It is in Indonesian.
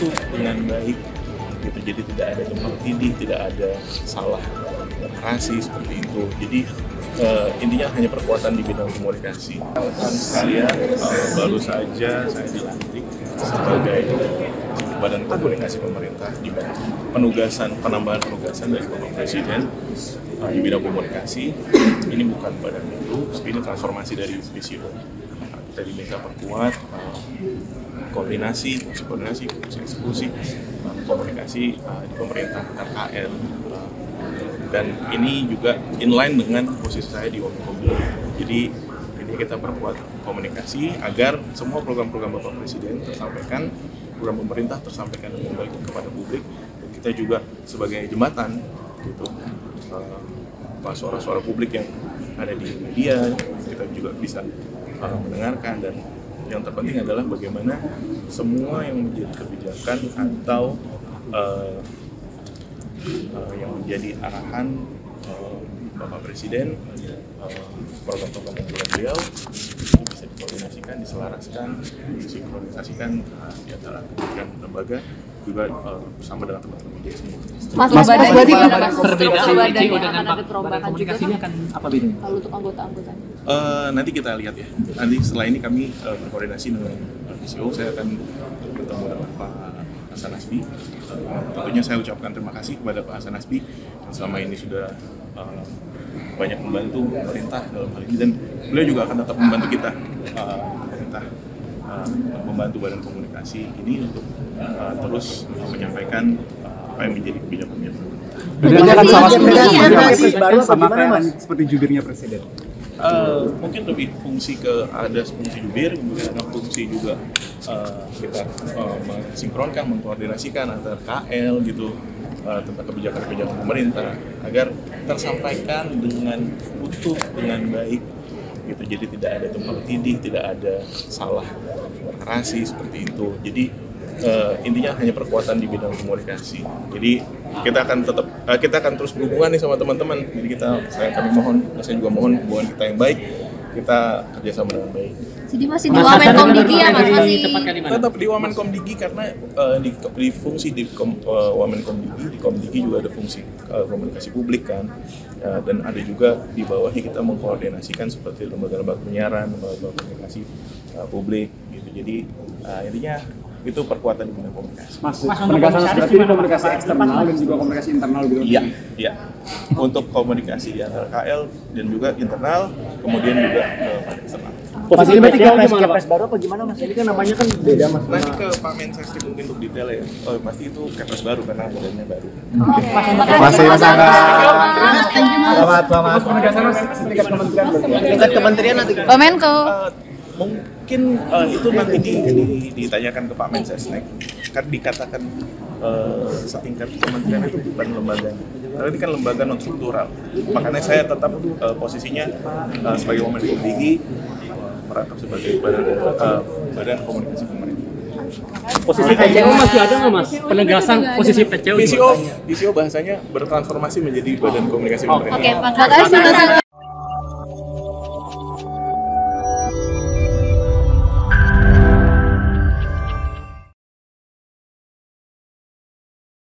utuh dengan baik gitu. Jadi tidak ada tumpang tindih, tidak ada salah narasi seperti itu. Jadi intinya hanya perkuatan di bidang komunikasi. Rekan sekalian, baru saja saya dilantik sebagai Badan Komunikasi Pemerintah di penambahan penugasan dari Bapak Presiden di bidang komunikasi. Ini bukan badan baru, ini transformasi dari PCO. Kita diminta perkuat koordinasi, fungsi eksekusi, komunikasi di pemerintah RKL. Dan ini juga inline dengan posisi saya di Wamenkomdi. Jadi ini kita perkuat komunikasi agar semua program-program Bapak Presiden tersampaikan, program pemerintah tersampaikan dengan baik kepada publik. Dan kita juga sebagai jembatan gitu, suara-suara publik yang ada di media kita juga bisa mendengarkan. Dan yang terpenting adalah bagaimana semua yang menjadi kebijakan atau yang menjadi arahan Bapak Presiden, program-program unggulan beliau itu bisa dikoordinasikan, diselaraskan, disinkronisasikan di antara kementerian lembaga juga bersama dengan teman-teman media semua. Mas berarti perbedaan PCO dengan Badan Komunikasi ini akan apa bedanya? Kalau untuk anggota-anggotanya? Nanti kita lihat ya. Nanti setelah ini kami berkoordinasi dengan PCO, saya akan bertemu dengan Pak Hasan Nasbi. Tentunya saya ucapkan terima kasih kepada Pak Hasan Nasbi yang selama ini sudah banyak membantu pemerintah dalam hal ini, dan beliau juga akan tetap membantu kita, pemerintah membantu Badan Komunikasi ini untuk terus menyampaikan apa yang menjadi kebijakan-kebijakan pemerintah. Bedanya kan sama seperti jubirnya Presiden. Mungkin lebih fungsi ada fungsi jubir, kemudian ada fungsi juga kita mensinkronkan, mengkoordinasikan antar KL gitu tentang kebijakan-kebijakan pemerintah agar tersampaikan dengan utuh, dengan baik gitu. Jadi tidak ada tumpang tindih, tidak ada salah narasi seperti itu. Jadi intinya hanya perkuatan di bidang komunikasi. Jadi kita akan terus berhubungan nih sama teman-teman. Jadi saya juga mohon hubungan kita yang baik, kita kerjasama dengan baik. Jadi masih di Wamenkomdigi ya Mas? Masih tetap di Wamenkomdigi karena di fungsi di Wamenkomdigi, di Komdigi juga ada fungsi komunikasi publik kan, dan ada juga di bawahnya kita mengkoordinasikan seperti lembaga-lembaga penyiaran, lembaga komunikasi publik gitu. Jadi intinya itu perkuatan di bidang komunikasi. Mas penegasan berarti komunikasi eksternal dan juga komunikasi internal gitu. Iya. Untuk komunikasi di antara KL dan juga internal, kemudian juga pada eksternal. Mas ini berarti Kepres baru apa gimana Mas? Ini kan namanya kan beda Mas. Nanti ke Pak Mensesnek mungkin untuk detail ya. Pasti itu Kepres baru karena badannya baru. Masih Selamat penegasan tingkat kementerian berarti. Tingkat kementerian nanti. Wamenko. Mungkin itu nanti ditanyakan ke Pak Mensesnek. Kan dikatakan setingkat kementerian itu bukan lembaganya. Karena ini kan lembaga non struktural. Makanya saya tetap posisinya sebagai Wamenkomdigi merangkap sebagai badan komunikasi pemerintah. Posisi PCO masih ada nggak Mas? Penegasan posisi PCO? PCO bahasanya bertransformasi menjadi badan komunikasi pemerintah. Oke, makasih.